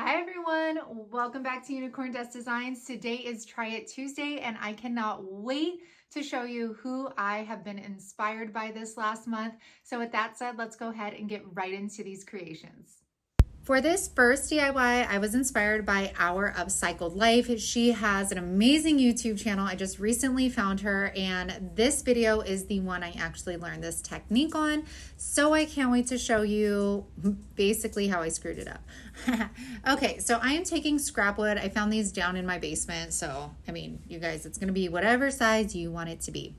Hi everyone, welcome back to Unicorn Dust Designs. Today is Try It Tuesday and I cannot wait to show you who I have been inspired by this last month. So with that said, let's go ahead and get right into these creations. For this first DIY, I was inspired by Our Upcycled Life. She has an amazing YouTube channel. I just recently found her, and this video is the one I actually learned this technique on. So I can't wait to show you basically how I screwed it up. Okay, so I am taking scrap wood. I found these down in my basement. So, I mean, you guys, it's gonna be whatever size you want it to be.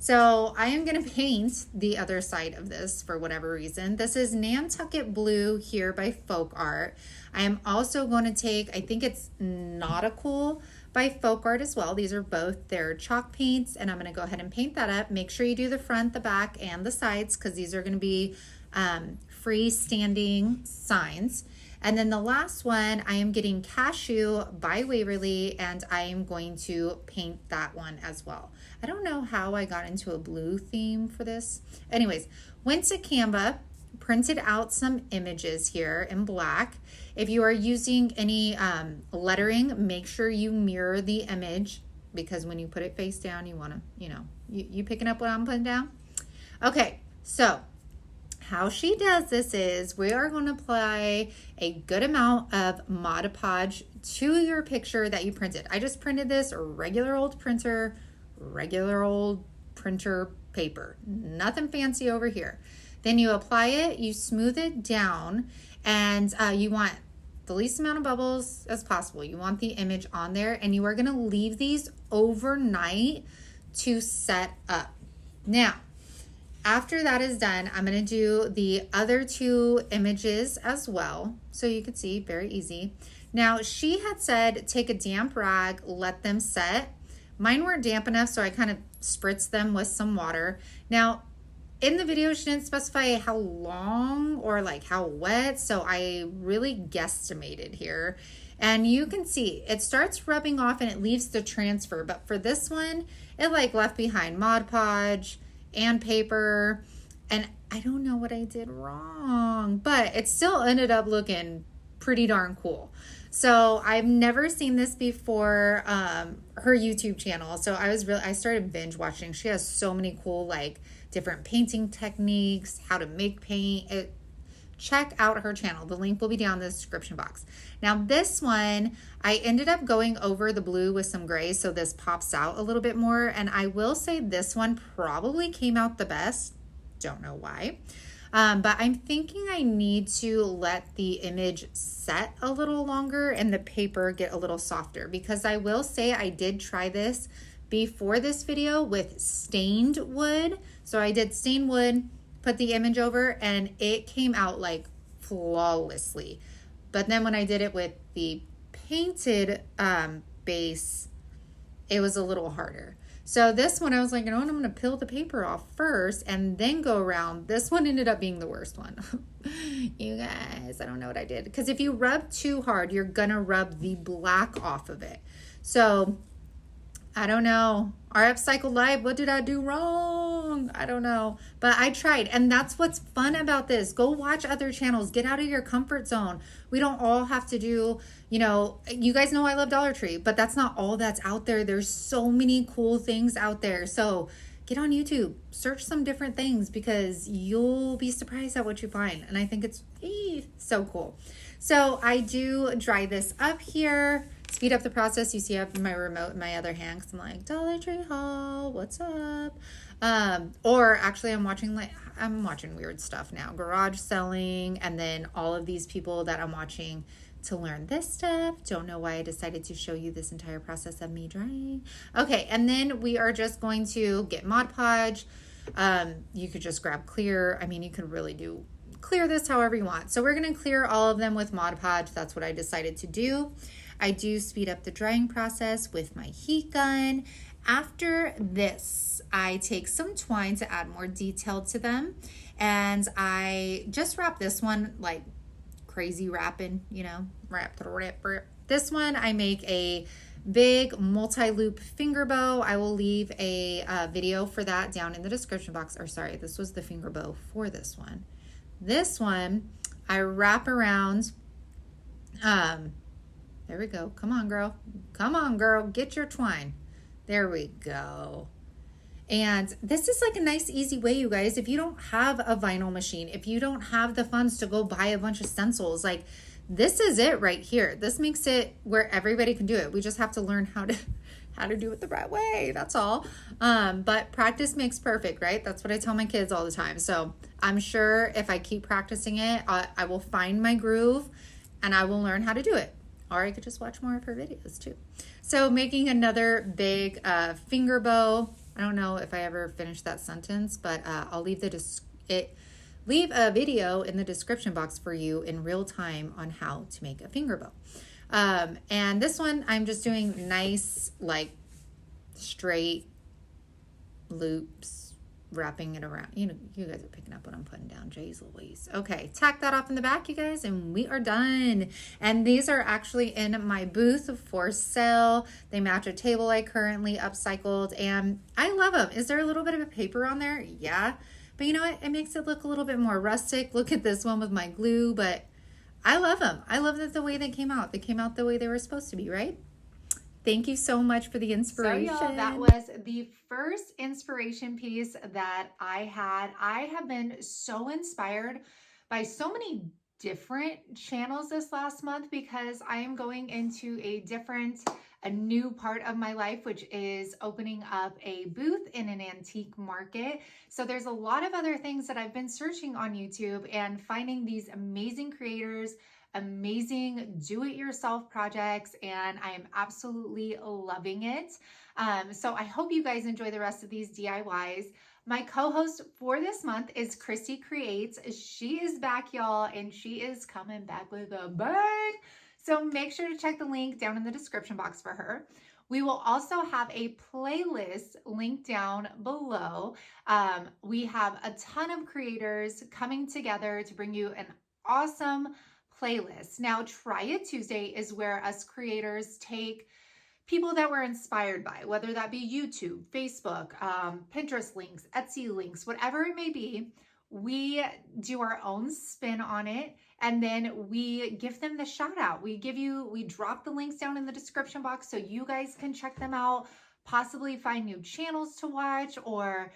So I am going to paint the other side of this for whatever reason. This is Nantucket Blue here by Folk Art. I am also going to take, I think it's Nautical by Folk Art as well. These are both their chalk paints, and I'm going to go ahead and paint that up. Make sure you do the front, the back, and the sides because these are going to be freestanding signs. And then the last one, I am getting Cashew by Waverly, and I am going to paint that one as well. I don't know how I got into a blue theme for this. Anyways, went to Canva, printed out some images here in black. If you are using any lettering, make sure you mirror the image because when you put it face down, you want to, you picking up what I'm putting down? Okay, so how she does this is we are going to apply a good amount of Mod Podge to your picture that you printed. I just printed this regular old printer paper, nothing fancy over here. Then you apply it, you smooth it down, and you want the least amount of bubbles as possible. You want the image on there, and you are going to leave these overnight to set up. Now, after that is done, I'm going to do the other two images as well. So you can see, very easy. Now, she had said, take a damp rag, let them set. Mine weren't damp enough, so I kind of spritzed them with some water. Now, in the video, she didn't specify how long or like how wet, so I really guesstimated here. And you can see it starts rubbing off and it leaves the transfer. But for this one, it like left behind Mod Podge and paper, and I don't know what I did wrong, but it still ended up looking pretty darn cool. So I've never seen this before her YouTube channel, so I started binge watching. She has so many cool like different painting techniques, how to make paint. Check out her channel. The link will be down in the description box. Now this one, I ended up going over the blue with some gray, so this pops out a little bit more. And I will say this one probably came out the best. Don't know why. But I'm thinking I need to let the image set a little longer and the paper get a little softer, because I will say I did try this before this video with stained wood. So I did stained wood, put the image over, and it came out like flawlessly. But then when I did it with the painted base, it was a little harder. So this one, I was like, you know what, I'm going to peel the paper off first and then go around. This one ended up being the worst one. You guys, I don't know what I did. Because if you rub too hard, you're going to rub the black off of it. So I don't know. Our Upcycled Life, what did I do wrong? I don't know. But I tried. And that's what's fun about this. Go watch other channels. Get out of your comfort zone. We don't all have to do, you guys know I love Dollar Tree, but that's not all that's out there. There's so many cool things out there. So get on YouTube. Search some different things because you'll be surprised at what you find. And I think it's so cool. So I do dry this up here. Speed up the process. You see I have my remote in my other hand because I'm like, Dollar Tree haul, what's up? Or actually I'm watching weird stuff now. Garage selling, and then all of these people that I'm watching to learn this stuff. Don't know why I decided to show you this entire process of me drying. Okay, and then we are just going to get Mod Podge. You could just grab clear. I mean, you could really do clear this however you want. So we're going to clear all of them with Mod Podge. That's what I decided to do. I do speed up the drying process with my heat gun. After this, I take some twine to add more detail to them. And I just wrap this one like crazy wrapping, wrap. This one, I make a big multi-loop finger bow. I will leave a video for that down in the description box. Or sorry, this was the finger bow for this one. This one, I wrap around There we go. Come on, girl. Come on, girl. Get your twine. There we go. And this is like a nice, easy way, you guys. If you don't have a vinyl machine, if you don't have the funds to go buy a bunch of stencils, like this is it right here. This makes it where everybody can do it. We just have to learn how to do it the right way. That's all. But practice makes perfect, right? That's what I tell my kids all the time. So I'm sure if I keep practicing it, I will find my groove and I will learn how to do it. Or I could just watch more of her videos too. So making another big finger bow. I don't know if I ever finished that sentence, but I'll leave leave a video in the description box for you in real time on how to make a finger bow. And this one, I'm just doing nice, like straight loops, wrapping it around. You know, you guys are picking up what I'm putting down. Jay's Louise. Okay, tack that off in the back, you guys, and we are done. And these are actually in my booth for sale. They match a table I currently upcycled, and I love them. Is there a little bit of a paper on there? Yeah. But you know what? It makes it look a little bit more rustic. Look at this one with my glue, but I love them. I love that the way they came out. They came out the way they were supposed to be, right? Thank you so much for the inspiration. So y'all, that was the first inspiration piece that I had. I have been so inspired by so many different channels this last month because I am going into a new part of my life, which is opening up a booth in an antique market. So there's a lot of other things that I've been searching on YouTube and finding these amazing creators, amazing do-it-yourself projects, and I am absolutely loving it. So I hope you guys enjoy the rest of these DIYs. My co-host for this month is Christy Creates. She is back, y'all, and she is coming back with a bang. So make sure to check the link down in the description box for her. We will also have a playlist linked down below. We have a ton of creators coming together to bring you an awesome playlist. Now, Try It Tuesday is where us creators take people that we're inspired by, whether that be YouTube, Facebook, Pinterest links, Etsy links, whatever it may be. We do our own spin on it, and then we give them the shout out. We drop the links down in the description box so you guys can check them out, possibly find new channels to watch or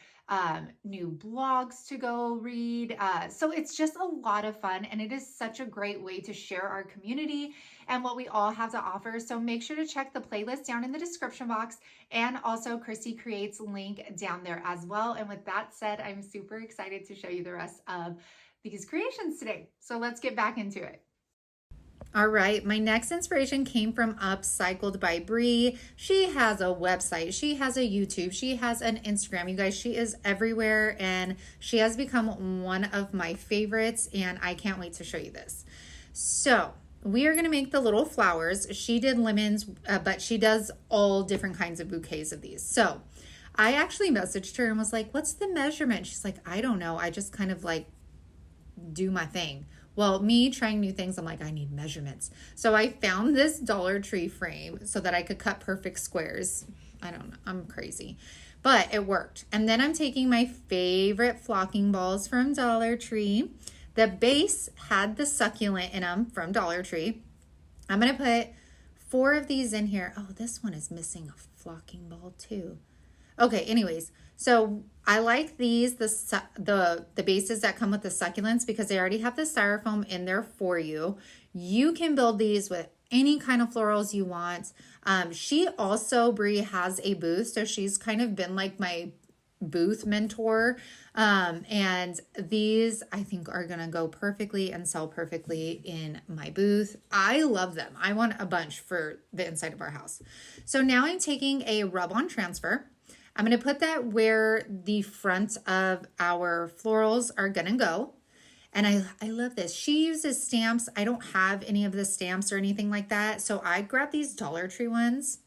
new blogs to go read. So it's just a lot of fun, and it is such a great way to share our community and what we all have to offer. So make sure to check the playlist down in the description box, and also Christy Creates link down there as well. And with that said, I'm super excited to show you the rest of these creations today. So let's get back into it. All right, my next inspiration came from Upcycled by Bree. She has a website, she has a YouTube, she has an Instagram. You guys, she is everywhere, and she has become one of my favorites, and I can't wait to show you this. So we are going to make the little flowers. She did lemons, but she does all different kinds of bouquets of these. So I actually messaged her and was like, what's the measurement? She's like, I don't know. I just kind of like do my thing. Well, me trying new things, I'm like, I need measurements. So I found this Dollar Tree frame so that I could cut perfect squares. I don't know, I'm crazy, but it worked. And then I'm taking my favorite flocking balls from Dollar Tree. The base had the succulent in them from Dollar Tree. I'm gonna put 4 of these in here. Oh, this one is missing a flocking ball too. Okay, anyways, so I like these, the bases that come with the succulents, because they already have the styrofoam in there for you. You can build these with any kind of florals you want. She also, Bree, has a booth, so she's kind of been like my booth mentor. And these I think are gonna go perfectly and sell perfectly in my booth. I love them. I want a bunch for the inside of our house. So now I'm taking a rub-on transfer. I'm going to put that where the front of our florals are going to go. And I love this. She uses stamps. I don't have any of the stamps or anything like that. So I grabbed these Dollar Tree ones,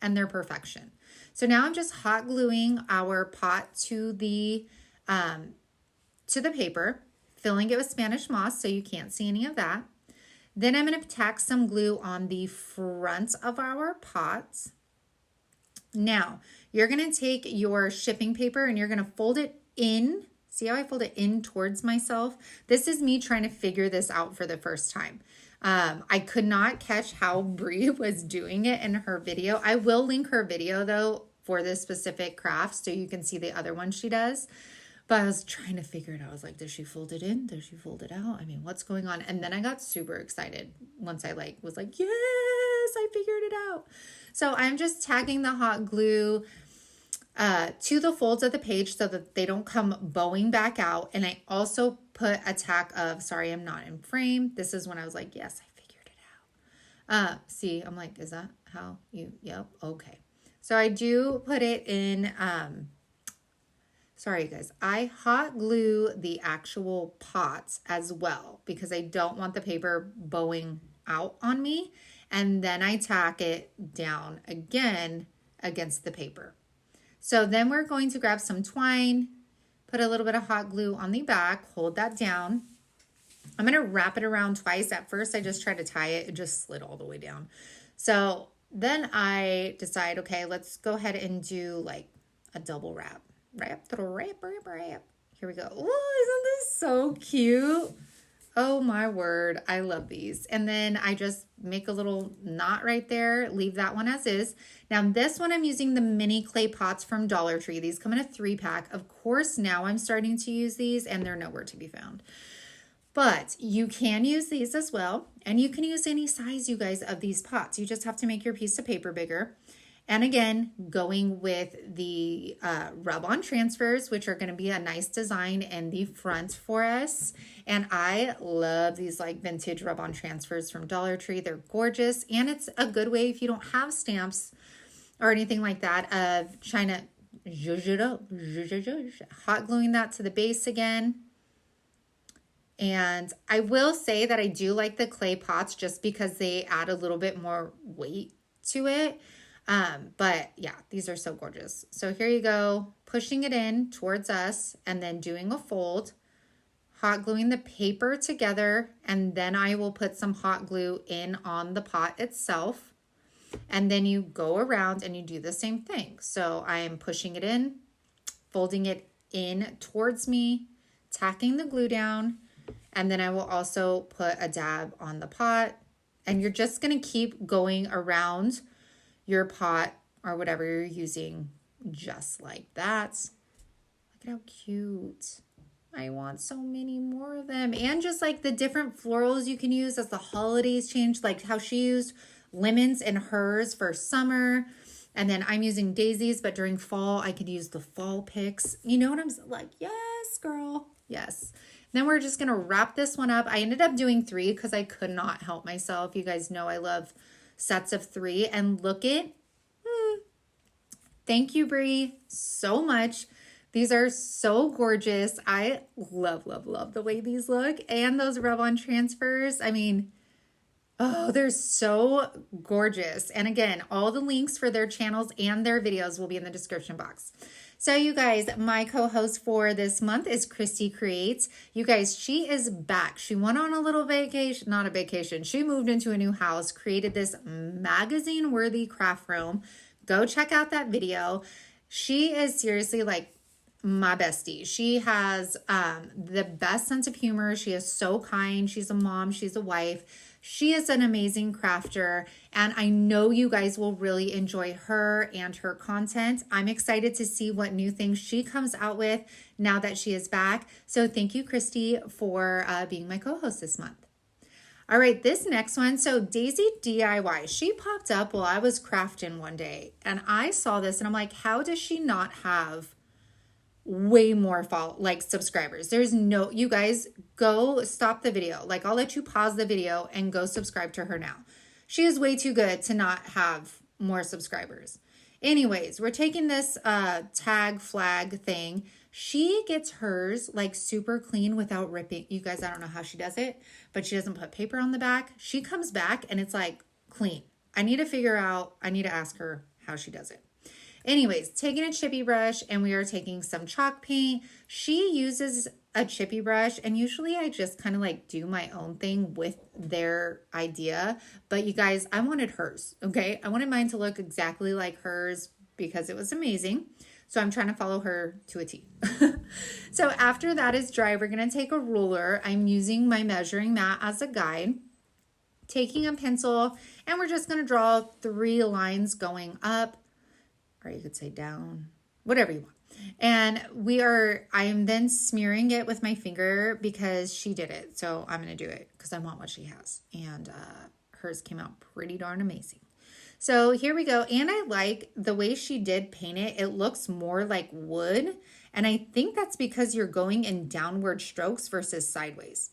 and they're perfection. So now I'm just hot gluing our pot to the paper, filling it with Spanish moss so you can't see any of that. Then I'm going to tack some glue on the front of our pot. Now, you're going to take your shipping paper and you're going to fold it in See how I fold it in towards myself? This is me trying to figure this out for the first time. I could not catch how Brie was doing it in her video. I will link her video though for this specific craft so you can see the other one she does. But I was trying to figure it out. I was like, does she fold it in? Does she fold it out? I mean, what's going on? And then I got super excited once I was like, yes, I figured it out. So I'm just tagging the hot glue to the folds of the page so that they don't come bowing back out. And I also put a tack of, sorry, I'm not in frame. This is when I was like, yes, I figured it out. See, I'm like, is that how you, yep, okay. So I do put it in, sorry guys, I hot glue the actual pots as well because I don't want the paper bowing out on me. And then I tack it down again against the paper. So then we're going to grab some twine, put a little bit of hot glue on the back, hold that down. I'm going to wrap it around twice. At first, I just tried to tie it. It just slid all the way down. So then I decide, okay, let's go ahead and do like a double wrap. Wrap. Here we go. Oh, isn't this so cute? Oh my word, I love these. And then I just make a little knot right there, leave that one as is. Now this one I'm using the mini clay pots from Dollar Tree. These come in a 3-pack. Of course, now I'm starting to use these and they're nowhere to be found. But you can use these as well. And you can use any size, you guys, of these pots. You just have to make your piece of paper bigger. And again, going with the rub-on transfers, which are going to be a nice design in the front for us. And I love these like vintage rub-on transfers from Dollar Tree. They're gorgeous. And it's a good way if you don't have stamps or anything like that of trying to hot gluing that to the base again. And I will say that I do like the clay pots just because they add a little bit more weight to it. But yeah, these are so gorgeous. So here you go, pushing it in towards us and then doing a fold, hot gluing the paper together. And then I will put some hot glue in on the pot itself. And then you go around and you do the same thing. So I am pushing it in, folding it in towards me, tacking the glue down. And then I will also put a dab on the pot and you're just going to keep going around your pot or whatever you're using just like that. Look at how cute. I want so many more of them. And just like the different florals you can use as the holidays change, like how she used lemons in hers for summer. And then I'm using daisies, but during fall, I could use the fall picks. You know what I'm like? Yes, girl. Yes. Then we're just going to wrap this one up. I ended up doing 3 because I could not help myself. You guys know I love sets of 3 and look it. Thank you, Brie, so much. These are so gorgeous. I love, love, love the way these look and those rub-on transfers. I mean, oh, they're so gorgeous. And again, all the links for their channels and their videos will be in the description box. So you guys, my co-host for this month is Christy Creates. You guys, she is back. She went on a little vacation, not a vacation. She moved into a new house, created this magazine-worthy craft room. Go check out that video. She is seriously like my bestie. She has the best sense of humor. She is so kind. She's a mom. She's a wife. She is an amazing crafter, and I know you guys will really enjoy her and her content. I'm excited to see what new things she comes out with now that she is back. So thank you, Christy, for being my co-host this month. All right, this next one. So Daisy DIY, she popped up while I was crafting one day, and I saw this, and I'm like, how does she not have way more subscribers? There's no, you guys go stop the video. Like, I'll let you pause the video and go subscribe to her now. She is way too good to not have more subscribers. Anyways, we're taking this tag flag thing. She gets hers like super clean without ripping. You guys, I don't know how she does it, but she doesn't put paper on the back. She comes back and it's like clean. I need to ask her how she does it. Anyways, taking a chippy brush and we are taking some chalk paint. She uses a chippy brush and usually I just kind of like do my own thing with their idea. But you guys, I wanted hers, okay? I wanted mine to look exactly like hers because it was amazing. So I'm trying to follow her to a T. So after that is dry, we're going to take a ruler. I'm using my measuring mat as a guide, taking a pencil, and we're just going to draw 3 lines going up, or you could say down, whatever you want. And I am then smearing it with my finger because she did it. So I'm going to do it because I want what she has. And hers came out pretty darn amazing. So here we go. And I like the way she did paint it. It looks more like wood. And I think that's because you're going in downward strokes versus sideways.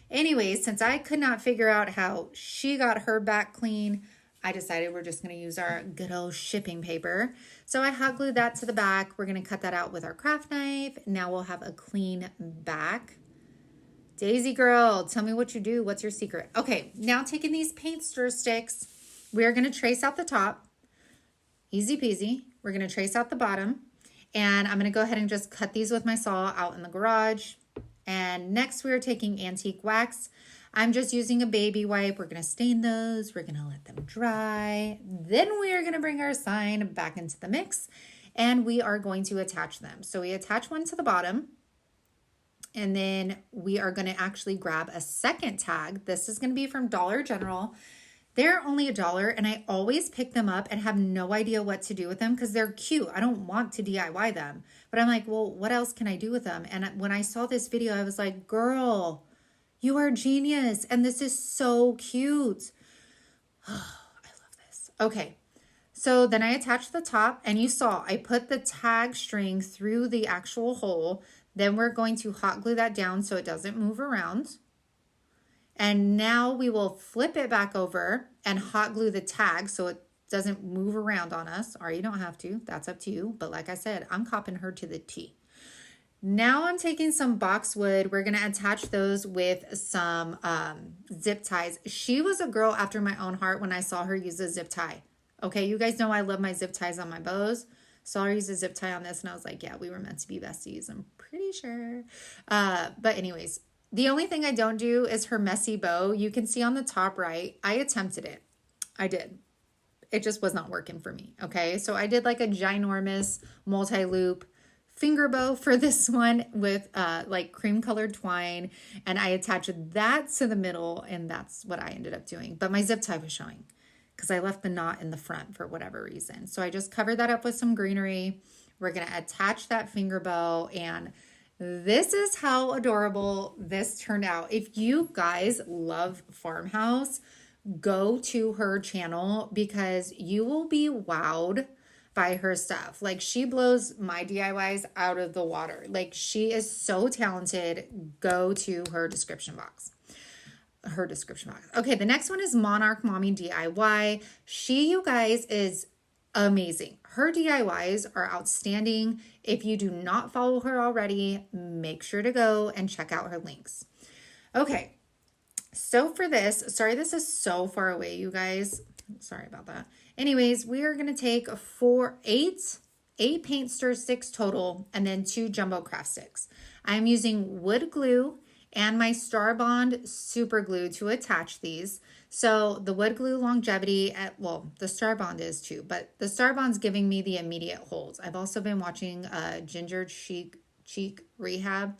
Anyways, since I could not figure out how she got her back clean, I decided we're just going to use our good old shipping paper. So I hot glued that to the back. We're going to cut that out with our craft knife. Now we'll have a clean back. Daisy girl, tell me what you do. What's your secret? Okay, now taking these paint stir sticks, we're going to trace out the top. Easy peasy. We're going to trace out the bottom. And I'm going to go ahead and just cut these with my saw out in the garage. And next we're taking antique wax. I'm just using a baby wipe. We're going to stain those. We're going to let them dry. Then we are going to bring our sign back into the mix and we are going to attach them. So we attach one to the bottom and then we are going to actually grab a second tag. This is going to be from Dollar General. They're only $1 and I always pick them up and have no idea what to do with them because they're cute. I don't want to DIY them, but I'm like, well, what else can I do with them? And when I saw this video, I was like, girl, you are a genius. And this is so cute. Oh, I love this. Okay. So then I attached the top and you saw I put the tag string through the actual hole. Then we're going to hot glue that down so it doesn't move around. And now we will flip it back over and hot glue the tag so it doesn't move around on us. Or you don't have to. That's up to you. But like I said, I'm copying her to the T. Now I'm taking some boxwood. We're going to attach those with some zip ties. She was a girl after my own heart when I saw her use a zip tie. Okay, you guys know I love my zip ties on my bows. Saw her use a zip tie on this and I was like, yeah, we were meant to be besties. I'm pretty sure. But anyways, the only thing I don't do is her messy bow. You can see on the top right, I attempted it. I did. It just was not working for me. Okay, so I did like a ginormous multi-loop finger bow for this one with like cream colored twine, and I attached that to the middle and that's what I ended up doing. But my zip tie was showing because I left the knot in the front for whatever reason. So I just covered that up with some greenery. We're going to attach that finger bow and this is how adorable this turned out. If you guys love farmhouse, go to her channel because you will be wowed by her stuff. Like she blows my DIYs out of the water. Like she is so talented. Go to her description box. Okay, the next one is Monarch Mommy DIY. She, you guys, is amazing. Her DIYs are outstanding. If you do not follow her already, make sure to go and check out her links. Okay, so for this, sorry, this is so far away, you guys. Sorry about that. Anyways, we are going to take eight paint stir sticks total and then 2 jumbo craft sticks. I'm using wood glue and my STARBOND super glue to attach these. So the wood glue longevity, well, the STARBOND is too, but the STARBOND's giving me the immediate holds. I've also been watching Ginger Cheek Rehab.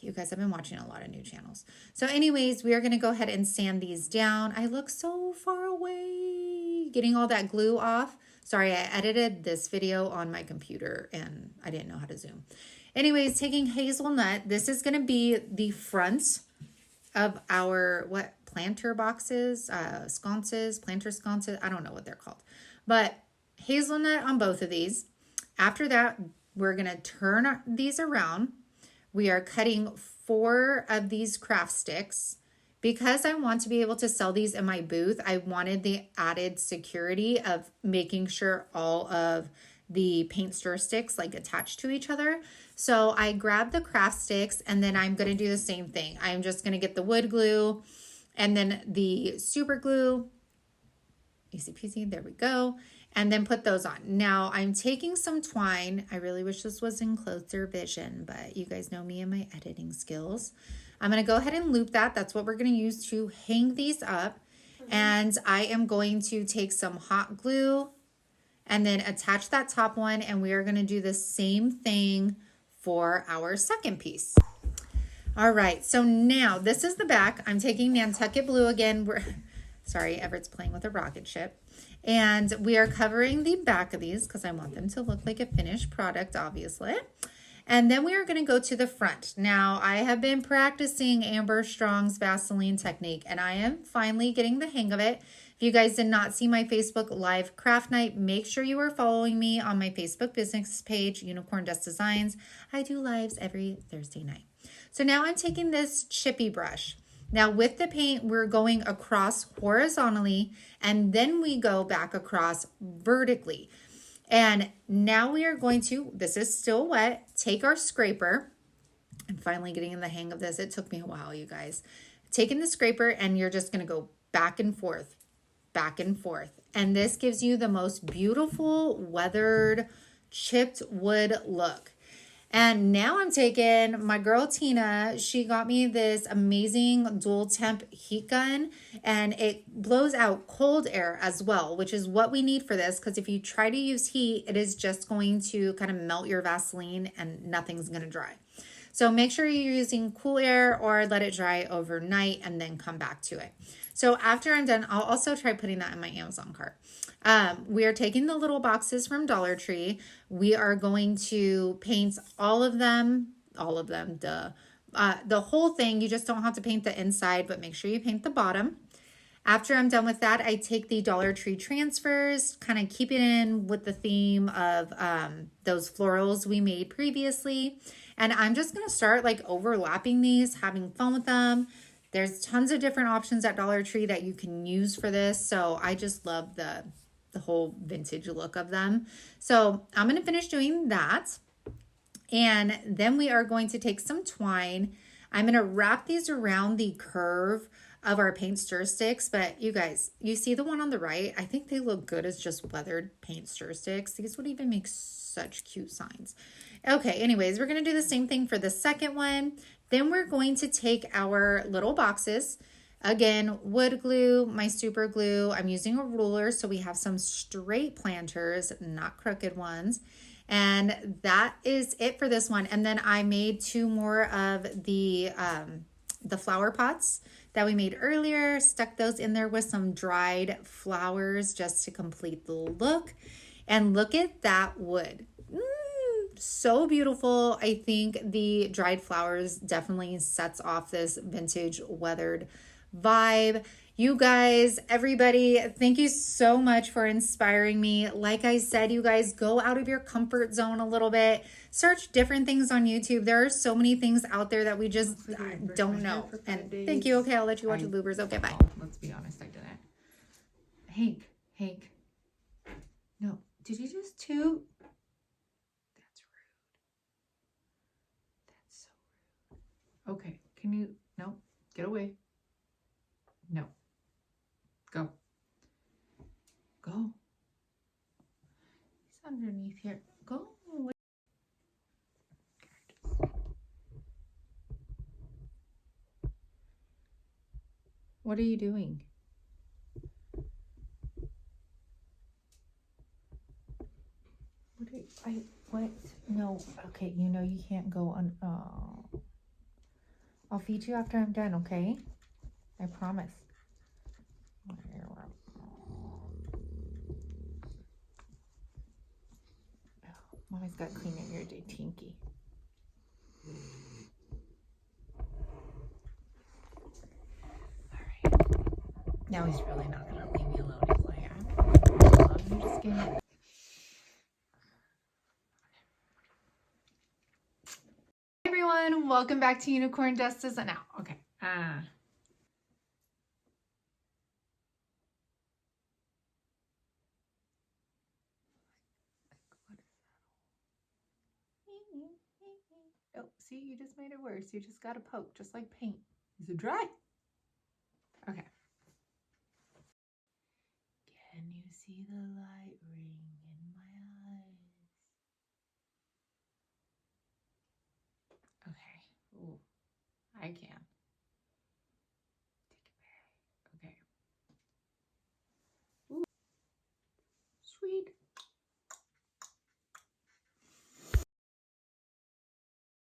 You guys have been watching a lot of new channels. So anyways, we are going to go ahead and sand these down. I look so far away. Getting all that glue off. Sorry, I edited this video on my computer and I didn't know how to zoom. Anyways, taking hazelnut. This is going to be the front of our, planter boxes, sconces, planter sconces. I don't know what they're called. But hazelnut on both of these. After that, we're going to turn these around. We are cutting 4 of these craft sticks. Because I want to be able to sell these in my booth, I wanted the added security of making sure all of the paint stir sticks like attached to each other. So I grabbed the craft sticks and then I'm going to do the same thing. I'm just going to get the wood glue and then the super glue. Easy peasy, there we go. And then put those on. Now I'm taking some twine. I really wish this was in closer vision, but you guys know me and my editing skills. I'm going to go ahead and loop that. That's what we're going to use to hang these up. And I am going to take some hot glue and then attach that top one, and we are going to do the same thing for our second piece. All right, so now this is the back. I'm taking Nantucket Blue again. Sorry, Everett's playing with a rocket ship. And we are covering the back of these because I want them to look like a finished product, obviously. And then we are going to go to the front. Now, I have been practicing Amber Strong's Vaseline technique, and I am finally getting the hang of it. If you guys did not see my Facebook Live craft night, make sure you are following me on my Facebook business page, Unicorn Dust Designs. I do lives every Thursday night. So now I'm taking this chippy brush. Now with the paint, we're going across horizontally, and then we go back across vertically. And now we are going to, this is still wet, take our scraper. I'm finally getting in the hang of this. It took me a while, you guys. Taking the scraper, and you're just going to go back and forth, back and forth. And this gives you the most beautiful weathered chipped wood look. And now I'm taking my girl Tina. She got me this amazing dual temp heat gun, and it blows out cold air as well, which is what we need for this, because if you try to use heat, it is just going to kind of melt your Vaseline and nothing's going to dry. So make sure you're using cool air or let it dry overnight and then come back to it. So after I'm done, I'll also try putting that in my Amazon cart. We are taking the little boxes from Dollar Tree. We are going to paint all of them, duh. The whole thing. You just don't have to paint the inside, but make sure you paint the bottom. After I'm done with that, I take the Dollar Tree transfers, kind of keep it in with the theme of those florals we made previously. And I'm just going to start like overlapping these, having fun with them. There's tons of different options at Dollar Tree that you can use for this. So I just love the whole vintage look of them. So I'm going to finish doing that. And then we are going to take some twine. I'm going to wrap these around the curve of our paint stir sticks. But you guys, you see the one on the right? I think they look good as just weathered paint stir sticks. These would even make such cute signs. Okay, anyways, we're going to do the same thing for the second one. Then we're going to take our little boxes. Again, wood glue, my super glue. I'm using a ruler, so we have some straight planters, not crooked ones. And that is it for this one. And then I made two more of the flower pots that we made earlier, stuck those in there with some dried flowers just to complete the look. And look at that wood. So beautiful. I think the dried flowers definitely sets off this vintage weathered vibe. You guys, everybody, thank you so much for inspiring me. Like I said, you guys, go out of your comfort zone a little bit. Search different things on YouTube. There are so many things out there that we just don't know. And thank you. Okay, I'll let you watch the bloopers. Okay, bye. Let's be honest, I didn't. Hank. No, did you just toot? That's rude. That's so rude. Okay, can you, no, get away. No. Go. Go. He's underneath here. Go away. What are you doing? What? No. Okay, you know you can't go on. Oh. I'll feed you after I'm done, okay? I promise. Mommy's got to clean it your day, Tinky. Alright. Now he's really not going to leave me alone. He's like, I'm just kidding. Hey everyone, welcome back to Unicorn Dust Designs. Now, okay. Oh, see, you just made it worse. You just got to poke, just like paint. Is it dry? Okay. Can you see the light ring in my eyes? Okay. Ooh, I can't.